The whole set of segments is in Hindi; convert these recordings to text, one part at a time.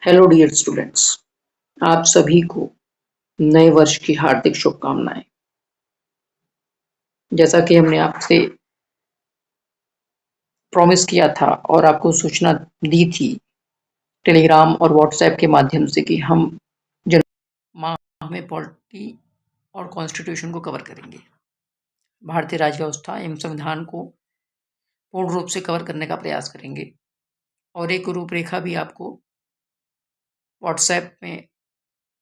हेलो डियर स्टूडेंट्स, आप सभी को नए वर्ष की हार्दिक शुभकामनाएं। जैसा कि हमने आपसे प्रॉमिस किया था और आपको सूचना दी थी टेलीग्राम और व्हाट्सएप के माध्यम से कि हम माह में पॉलिटी और कॉन्स्टिट्यूशन को कवर करेंगे। भारतीय राज्य व्यवस्था एवं संविधान को पूर्ण रूप से कवर करने का प्रयास करेंगे और एक रूपरेखा भी आपको व्हाट्सएप में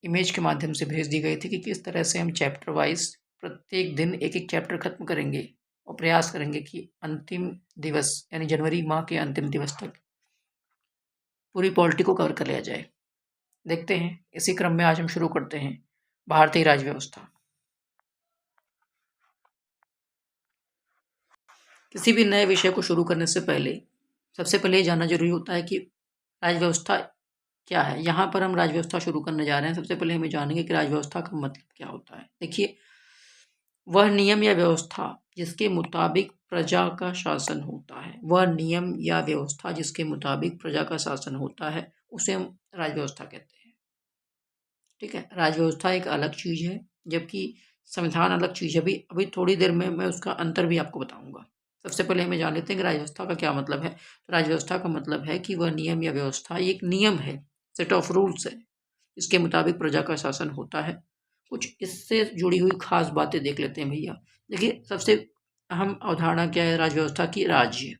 इमेज के माध्यम से भेज दी गई थी कि किस तरह से हम चैप्टर वाइज प्रत्येक दिन एक एक चैप्टर खत्म करेंगे और प्रयास करेंगे कि अंतिम दिवस यानी जनवरी माह के अंतिम दिवस तक पूरी पॉलिटी को कवर कर लिया जाए। देखते हैं, इसी क्रम में आज हम शुरू करते हैं भारतीय राज्य व्यवस्था। किसी भी नए विषय को शुरू करने से पहले सबसे पहले ये जानना जरूरी होता है कि राज्य व्यवस्था क्या है। यहाँ पर हम राज्य व्यवस्था शुरू करने जा रहे हैं। सबसे पहले हमें जानेंगे कि राज्य व्यवस्था का मतलब क्या होता है। देखिए, वह नियम या व्यवस्था जिसके मुताबिक प्रजा का शासन होता है, वह नियम या व्यवस्था जिसके मुताबिक प्रजा का शासन होता है, उसे हम राज्य व्यवस्था कहते हैं। ठीक है, राज्य व्यवस्था एक अलग चीज है जबकि संविधान अलग चीज है। अभी थोड़ी देर में मैं उसका अंतर भी आपको बताऊंगा। सबसे पहले हमें जान लेते हैं कि राज्य व्यवस्था का क्या मतलब है। तो राज्य व्यवस्था का मतलब है कि वह नियम या व्यवस्था एक नियम है, सेट ऑफ रूल्स है, इसके मुताबिक प्रजा का शासन होता है। कुछ इससे जुड़ी हुई खास बातें देख लेते हैं भैया। देखिए, सबसे अहम अवधारणा क्या है राज्य व्यवस्था की? राज्य।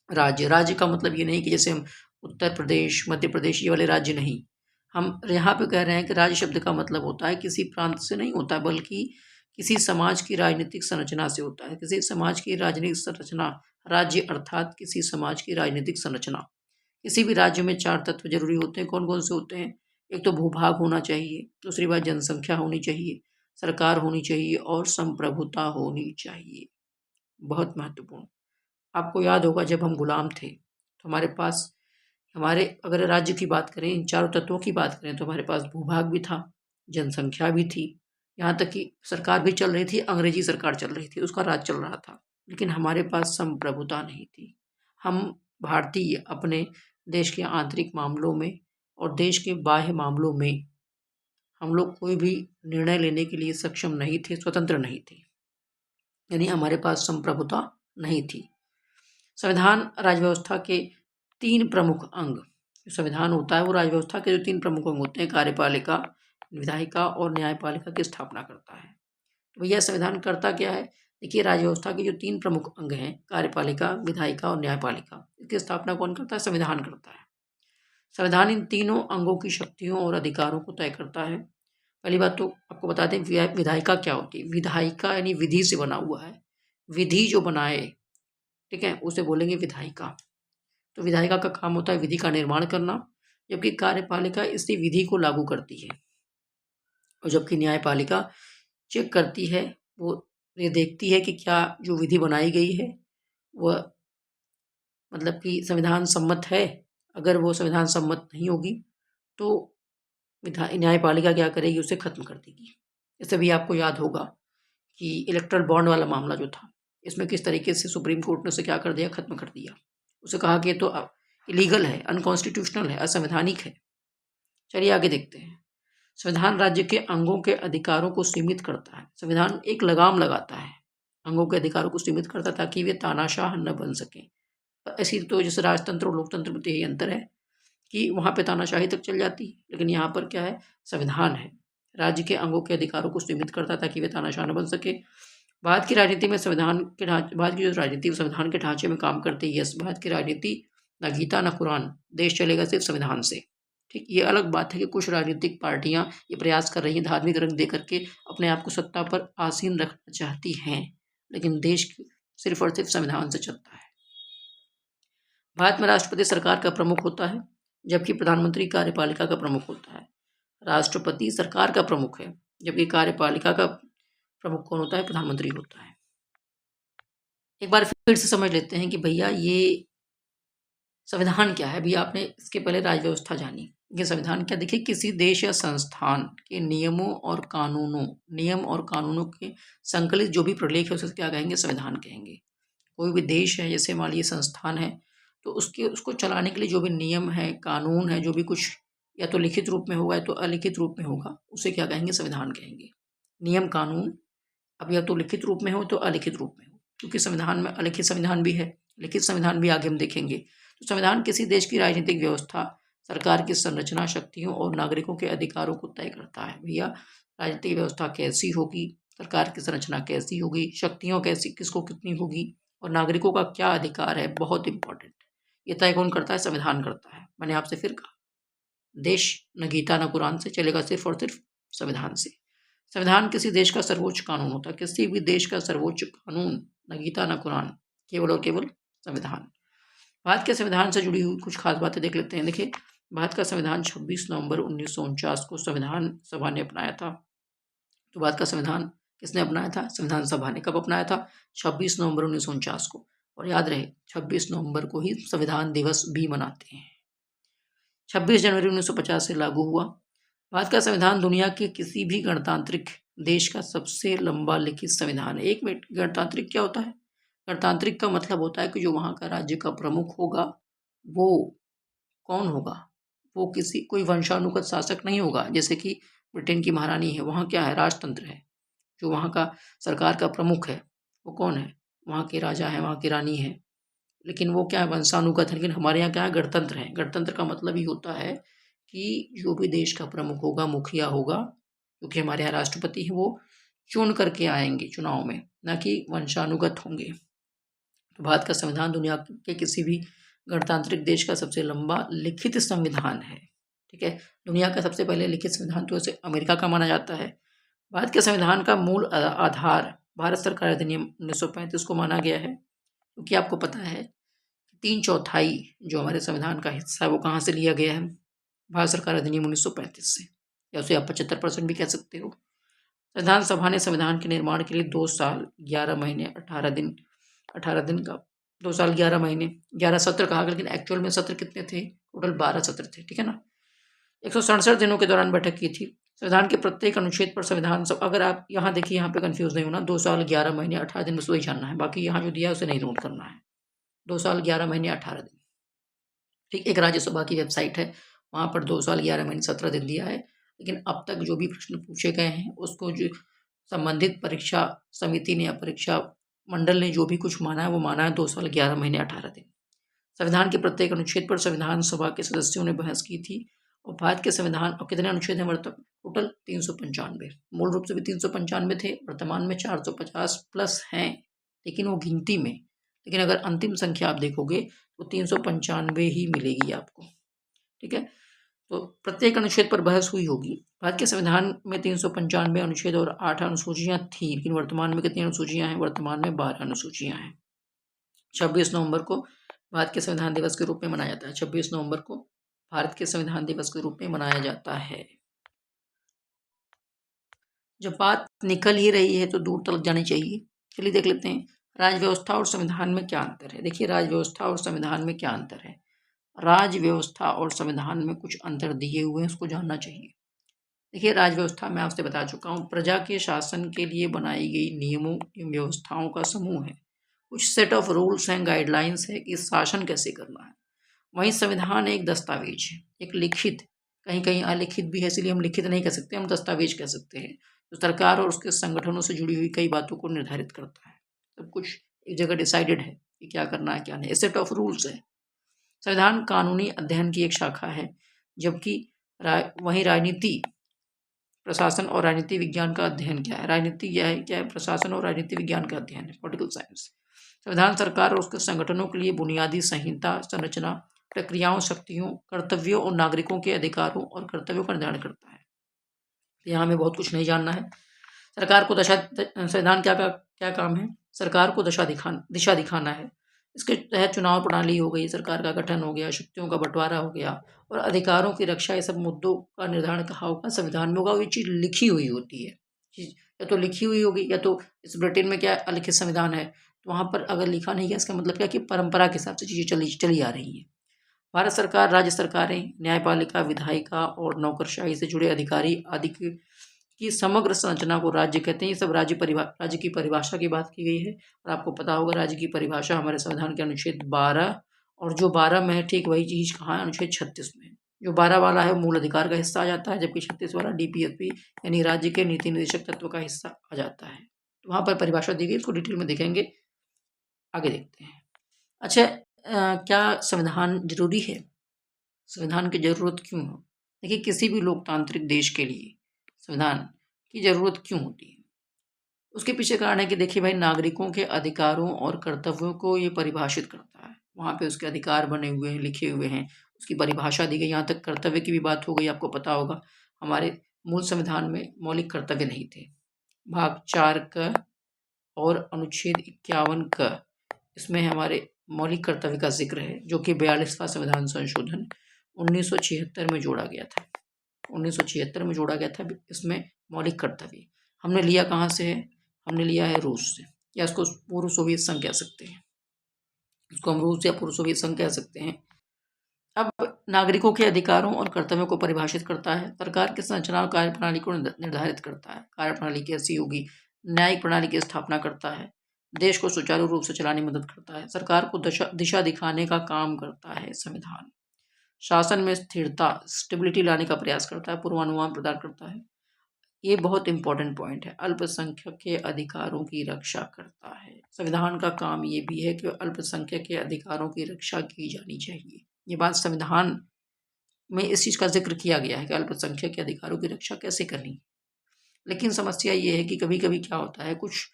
राज्य राज्य का मतलब ये नहीं कि जैसे हम उत्तर प्रदेश, मध्य प्रदेश, ये वाले राज्य नहीं। हम यहाँ पे कह रहे हैं कि राज्य शब्द का मतलब होता है किसी प्रांत से नहीं होता, बल्कि किसी समाज की राजनीतिक संरचना से होता है। किसी समाज की राजनीतिक संरचना, राज्य अर्थात किसी समाज की राजनीतिक संरचना। किसी भी राज्य में 4 तत्व जरूरी होते हैं। कौन कौन से होते हैं? एक तो भूभाग होना चाहिए, दूसरी बात जनसंख्या होनी चाहिए, सरकार होनी चाहिए और संप्रभुता होनी चाहिए। बहुत महत्वपूर्ण। आपको याद होगा जब हम गुलाम थे तो हमारे पास, हमारे अगर राज्य की बात करें, इन चारों तत्वों की बात करें, तो हमारे पास भूभाग भी था, जनसंख्या भी थी, यहाँ तक कि सरकार भी चल रही थी, अंग्रेजी सरकार चल रही थी, उसका राज चल रहा था, लेकिन हमारे पास संप्रभुता नहीं थी। हम भारतीय अपने देश के आंतरिक मामलों में और देश के बाह्य मामलों में हम लोग कोई भी निर्णय लेने के लिए सक्षम नहीं थे, स्वतंत्र नहीं थे, यानी हमारे पास संप्रभुता नहीं थी। संविधान राज्य व्यवस्था के 3 प्रमुख अंग, जो संविधान होता है वो राज्य व्यवस्था के जो 3 प्रमुख अंग होते हैं, कार्यपालिका, विधायिका और न्यायपालिका की स्थापना करता है। तो भैया संविधान करता क्या है? देखिए, राज्य व्यवस्था के जो 3 प्रमुख अंग हैं, कार्यपालिका, विधायिका और न्यायपालिका, इसकी स्थापना कौन करता है? संविधान करता है। संविधान इन तीनों अंगों की शक्तियों और अधिकारों को तय करता है। पहली बात तो आपको बता दें विधायिका क्या होती है। विधायिका यानी विधि से बना हुआ है, विधि जो बनाए, ठीक है, उसे बोलेंगे विधायिका। तो विधायिका का काम होता है विधि का निर्माण करना, जबकि कार्यपालिका इसी विधि को लागू करती है, और जबकि न्यायपालिका चेक करती है, वो ये देखती है कि क्या जो विधि बनाई गई है वह मतलब कि संविधान सम्मत है। अगर वो संविधान सम्मत नहीं होगी तो न्यायपालिका क्या करेगी? उसे खत्म कर देगी। इससे भी आपको याद होगा कि इलेक्ट्रल बॉन्ड वाला मामला जो था, इसमें किस तरीके से सुप्रीम कोर्ट ने उसे क्या कर दिया? खत्म कर दिया। उसे कहा कि ये तो इलीगल है, अनकॉन्स्टिट्यूशनल है, असंवैधानिक है। चलिए आगे देखते हैं। संविधान राज्य के अंगों के अधिकारों को सीमित करता है। संविधान एक लगाम लगाता है, अंगों के अधिकारों को सीमित करता है ताकि वे तानाशाह न बन सकें। ऐसी तो जैसे राजतंत्र और लोकतंत्र में तो यही अंतर है कि वहाँ पे तानाशाही तक चल जाती है, लेकिन यहाँ पर क्या है? संविधान है, राज्य के अंगों के अधिकारों को सीमित करता है ताकि वे तानाशाह न बन सके। भारत की राजनीति में संविधान के ढांचे, भारत की जो राजनीति संविधान के ढांचे में काम करती है। यस, भारत की राजनीति ना गीता ना कुरान, देश चलेगा सिर्फ संविधान से। ठीक, ये अलग बात है कि कुछ राजनीतिक पार्टियां ये प्रयास कर रही हैं धार्मिक रंग दे करके अपने आप को सत्ता पर आसीन रखना चाहती हैं, लेकिन देश सिर्फ और सिर्फ संविधान से चलता है। भारत में राष्ट्रपति सरकार का प्रमुख होता है, जबकि प्रधानमंत्री कार्यपालिका का प्रमुख होता है। राष्ट्रपति सरकार का प्रमुख है, जबकि कार्यपालिका का प्रमुख कौन होता है? प्रधानमंत्री होता है। एक बार फिर से समझ लेते हैं कि भैया ये संविधान क्या है। भैया आपने इसके पहले राज्य व्यवस्था जानी, ये संविधान क्या? देखिए, किसी देश या संस्थान के नियम और कानूनों के संकलित जो भी प्रलेख है उसे क्या कहेंगे? संविधान कहेंगे। कोई भी देश है, जैसे मान लीजिए संस्थान है, तो उसको चलाने के लिए जो भी नियम है, कानून है, जो भी कुछ या तो लिखित रूप में होगा या तो अलिखित रूप में होगा, उसे क्या कहेंगे? संविधान कहेंगे। नियम कानून अब या तो लिखित रूप में हो तो अलिखित रूप में हो, क्योंकि संविधान में अलिखित संविधान भी है, लिखित संविधान भी आगे हम देखेंगे। तो संविधान किसी देश की राजनीतिक व्यवस्था, सरकार की संरचना, शक्तियों और नागरिकों के अधिकारों को तय करता है। भैया राजनीतिक व्यवस्था कैसी होगी, सरकार की संरचना कैसी होगी, शक्तियों कैसी किसको कितनी होगी और नागरिकों का क्या अधिकार है, बहुत इंपॉर्टेंट। ये तय कौन करता है? संविधान करता है। मैंने आपसे फिर कहा, देश न गीता न कुरान से चलेगा, सिर्फ और सिर्फ संविधान से। संविधान किसी देश का सर्वोच्च कानून होता है। किसी भी देश का सर्वोच्च कानून, न गीता न कुरान, केवल और केवल संविधान। भारत के संविधान से जुड़ी हुई कुछ खास बातें देख लेते हैं। देखिए, भारत का संविधान 26 नवंबर 1949 को संविधान सभा ने अपनाया था। तो भारत का संविधान किसने अपनाया था? संविधान सभा ने। कब अपनाया था? 26 नवंबर 1949 को। और याद रहे, 26 नवंबर को ही संविधान दिवस भी मनाते हैं। 26 जनवरी 1950 से लागू हुआ। भारत का संविधान दुनिया के किसी भी गणतांत्रिक देश का सबसे लंबा लिखित संविधान है। एक मिनट, गणतांत्रिक क्या होता है? गणतांत्रिक का मतलब होता है कि जो वहाँ का राज्य का प्रमुख होगा वो कौन होगा? वो कोई वंशानुगत शासक नहीं होगा। जैसे कि ब्रिटेन की महारानी है, वहाँ क्या है? राजतंत्र है। जो वहाँ का सरकार का प्रमुख है वो कौन है? वहाँ के राजा है, वहाँ की रानी है। लेकिन वो क्या है? वंशानुगत है। लेकिन हमारे यहाँ क्या है? गणतंत्र है। गणतंत्र का मतलब ही होता है कि जो भी देश का प्रमुख होगा, मुखिया होगा, क्योंकि हमारे यहाँ राष्ट्रपति है, वो चुन करके आएंगे चुनाव में, न कि वंशानुगत होंगे। तो भारत का संविधान दुनिया के किसी भी गणतांत्रिक देश का सबसे लंबा लिखित संविधान है। ठीक है, दुनिया का सबसे पहले लिखित संविधान तो वैसे अमेरिका का माना जाता है। भारत के संविधान का मूल आधार भारत सरकार अधिनियम 1935 को माना गया है, क्योंकि आपको पता है 3/4 जो हमारे संविधान का हिस्सा है वो कहाँ से लिया गया है? भारत सरकार अधिनियम 1935 से, या उसे आप 75% भी कह सकते हो। संविधान सभा ने संविधान के निर्माण के लिए 2 साल 11 महीने 18 दिन का 2 साल 11 महीने 11 सत्र कहा, लेकिन एक्चुअल में सत्र कितने थे? टोटल 12 सत्र थे। ठीक है ना। 167 दिनों के दौरान बैठक की थी। संविधान के प्रत्येक अनुच्छेद पर संविधान सब, अगर आप यहाँ देखिए, यहाँ पे कंफ्यूज नहीं होना, 2 साल 11 महीने 18 दिन, बस वही जानना है, बाकी यहाँ जो दिया है उसे नहीं नोट करना है। 2 साल 11 महीने 18 दिन। ठीक, एक राज्यसभा की वेबसाइट है, वहाँ पर 2 साल 11 महीने 17 दिन दिया है। लेकिन अब तक जो भी प्रश्न पूछे गए हैं उसको जो संबंधित परीक्षा समिति ने या परीक्षा मंडल ने जो भी कुछ माना है वो माना है 2 साल 11 महीने 18 दिन। संविधान के प्रत्येक अनुच्छेद पर संविधान सभा के सदस्यों ने बहस की थी। और भारत के संविधान, और कितने अनुच्छेद हैं वर्तमान? टोटल 395। मूल रूप से भी 395 थे, वर्तमान में 450 प्लस हैं, लेकिन वो गिनती में। लेकिन अगर अंतिम संख्या आप देखोगे तो 395 ही मिलेगी आपको। ठीक है, तो प्रत्येक अनुच्छेद पर बहस हुई होगी। भारत के संविधान में 395 अनुच्छेद और 8 अनुसूचियां थी, लेकिन वर्तमान में कितनी अनुसूचियां हैं? वर्तमान में 12 अनुसूचियां हैं। 26 नवंबर को भारत के संविधान दिवस के रूप में मनाया जाता है। 26 नवंबर को भारत के संविधान दिवस के रूप में मनाया जाता है। जब बात निकल ही रही है तो दूर तक जानी चाहिए। चलिए देख लेते हैं राज्य व्यवस्था और संविधान में क्या अंतर है। देखिए, राज्य व्यवस्था और संविधान में क्या अंतर है। राज्य व्यवस्था और संविधान में कुछ अंतर दिए हुए हैं, उसको जानना चाहिए। देखिए, राज्य व्यवस्था मैं आपसे बता चुका हूँ, प्रजा के शासन के लिए बनाई गई नियमों एवं व्यवस्थाओं का समूह है। कुछ set of rules and guidelines है कि शासन कैसे करना है। वहीं संविधान एक दस्तावेज है, एक लिखित, कहीं कहीं अलिखित भी है, इसलिए हम लिखित नहीं कह सकते, हम दस्तावेज कह सकते हैं, जो सरकार और उसके संगठनों से जुड़ी हुई कई बातों को निर्धारित करता है। सब कुछ एक जगह डिसाइडेड है कि क्या करना है क्या नहीं, सेट ऑफ रूल्स है। संविधान कानूनी अध्ययन की एक शाखा है, जबकि वहीं राजनीति, प्रशासन और राजनीति विज्ञान का अध्ययन क्या है? राजनीति क्या है? प्रशासन और राजनीति विज्ञान का अध्ययन है, पॉलिटिकल साइंस। संविधान सरकार और उसके संगठनों के लिए बुनियादी संहिता, संरचना, प्रक्रियाओं, शक्तियों, कर्तव्यों और नागरिकों के अधिकारों और कर्तव्यों का निर्धारण करता है। यहाँ हमें बहुत कुछ नहीं जानना है। सरकार को संविधान क्या काम है? सरकार को दिशा दिखाना है। इसके तहत चुनाव प्रणाली हो गई, सरकार का गठन हो गया, शक्तियों का बंटवारा हो गया और अधिकारों की रक्षा, ये सब मुद्दों का निर्धारण कहाँ होगा? संविधान में होगा। ये चीज़ लिखी हुई होती है, या तो लिखी हुई होगी, या तो इस ब्रिटेन में क्या अलिखित संविधान है, तो वहाँ पर अगर लिखा नहीं है, इसका मतलब क्या कि परंपरा के हिसाब से चीज़ें चली आ रही हैं। भारत सरकार, राज्य सरकारें, न्यायपालिका, विधायिका और नौकरशाही से जुड़े अधिकारी आदि की समग्र संरचना को राज्य कहते हैं। ये सब राज्य की परिभाषा की बात की गई है। और आपको पता होगा राज्य की परिभाषा हमारे संविधान के अनुच्छेद 12 और जो 12 में है ठीक वही चीज़ कहाँ है, अनुच्छेद 36 में। जो 12 वाला है वो मूल अधिकार का हिस्सा आ जाता है, जबकि 36 वाला डीपीएसपी यानी राज्य के नीति निर्देशक तत्व का हिस्सा आ जाता है। तो वहाँ पर परिभाषा दी गई, इसको डिटेल में देखेंगे। आगे देखते हैं। अच्छा, क्या संविधान जरूरी है? संविधान की जरूरत क्यों हो? देखिए, किसी भी लोकतांत्रिक देश के लिए संविधान की जरूरत क्यों होती है? उसके पीछे कारण है कि देखिए भाई, नागरिकों के अधिकारों और कर्तव्यों को ये परिभाषित करता है। वहाँ पे उसके अधिकार बने हुए हैं, लिखे हुए हैं, उसकी परिभाषा दी गई। यहाँ तक कर्तव्य की भी बात हो गई। आपको पता होगा हमारे मूल संविधान में मौलिक कर्तव्य नहीं थे। भाग 4 क और अनुच्छेद 51 क, इसमें हमारे मौलिक कर्तव्य का जिक्र है, जो कि 42वां संविधान संशोधन 1976 में जोड़ा गया था। 1976 में जोड़ा गया था। इसमें मौलिक कर्तव्य हमने लिया कहाँ से है? हमने लिया है रूस से, या इसको पूर्व सोवियत संघ कह सकते हैं। इसको हम रूस या पूर्व सोवियत संघ कह सकते हैं। अब नागरिकों के अधिकारों और कर्तव्यों को परिभाषित करता है। सरकार की संरचना और कार्यप्रणाली को निर्धारित करता है। कार्यप्रणाली कैसी होगी? न्यायिक प्रणाली की स्थापना करता है। देश को सुचारू रूप से चलाने में मदद करता है। सरकार को दिशा दिखाने का काम करता है संविधान। शासन में स्थिरता, स्टेबिलिटी लाने का प्रयास करता है। पूर्वानुमान प्रदान करता है। ये बहुत इंपॉर्टेंट पॉइंट है। अल्पसंख्यक के अधिकारों की रक्षा करता है। संविधान का काम ये भी है कि अल्पसंख्यक के अधिकारों की रक्षा की जानी चाहिए। ये बात संविधान में इस चीज़ का जिक्र किया गया है कि अल्पसंख्यक के अधिकारों की रक्षा कैसे करनी। लेकिन समस्या ये है कि कभी कभी क्या होता है, कुछ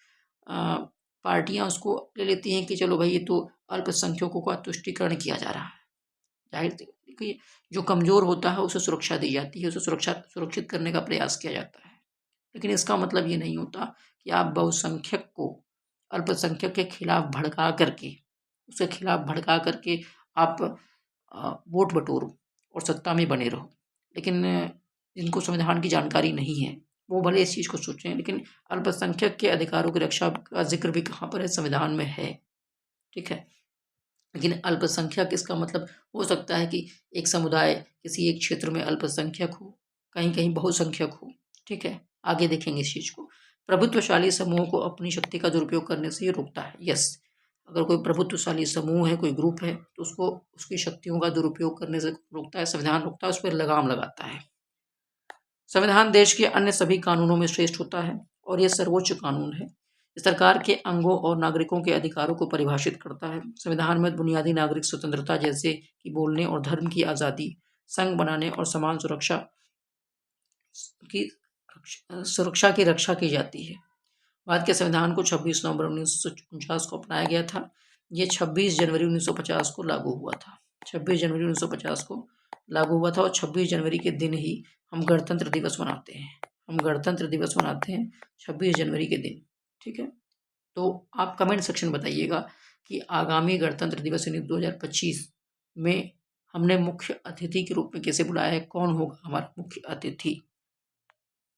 पार्टियां उसको ले लेती हैं कि चलो भाई, ये तो अल्पसंख्यकों का तुष्टीकरण किया जा रहा है। जाहिर कि जो कमज़ोर होता है उसे सुरक्षा दी जाती है, उसे सुरक्षित करने का प्रयास किया जाता है। लेकिन इसका मतलब ये नहीं होता कि आप बहुसंख्यक को अल्पसंख्यक के खिलाफ भड़का करके, उसके खिलाफ भड़का करके आप वोट बटोरो और सत्ता में बने रहो। लेकिन जिनको संविधान की जानकारी नहीं है वो भले इस चीज़ को सोचें, लेकिन अल्पसंख्यक के अधिकारों की रक्षा का जिक्र भी कहाँ पर है? संविधान में है। ठीक है। लेकिन अल्पसंख्यक, इसका मतलब हो सकता है कि एक समुदाय किसी एक क्षेत्र में अल्पसंख्यक हो, कहीं कहीं बहुसंख्यक हो। ठीक है, आगे देखेंगे इस चीज़ को। प्रभुत्वशाली समूह को अपनी शक्ति का दुरुपयोग करने से ये रोकता है। यस, अगर कोई प्रभुत्वशाली समूह है, कोई ग्रुप है, तो उसको उसकी शक्तियों का दुरुपयोग करने से रोकता है। संविधान रोकता है, उस पर लगाम लगाता है। संविधान देश के अन्य सभी कानूनों में श्रेष्ठ होता है और यह सर्वोच्च कानून है। सरकार के अंगों और नागरिकों के अधिकारों को परिभाषित करता है। संविधान में बुनियादी नागरिक स्वतंत्रता जैसे कि बोलने और धर्म की आज़ादी, संघ बनाने और समान सुरक्षा की रक्षा की जाती है। भारत के संविधान को 26 नवंबर 1949 को अपनाया गया था। ये 26 जनवरी 1950 को लागू हुआ था। 26 जनवरी 1950 को लागू हुआ था और 26 जनवरी के दिन ही हम गणतंत्र दिवस मनाते हैं। हम गणतंत्र दिवस मनाते हैं 26 जनवरी के दिन। ठीक है, तो आप कमेंट सेक्शन बताइएगा कि आगामी गणतंत्र दिवस यानी 2025 में हमने मुख्य अतिथि के रूप में कैसे बुलाया है, कौन होगा हमारा मुख्य अतिथि।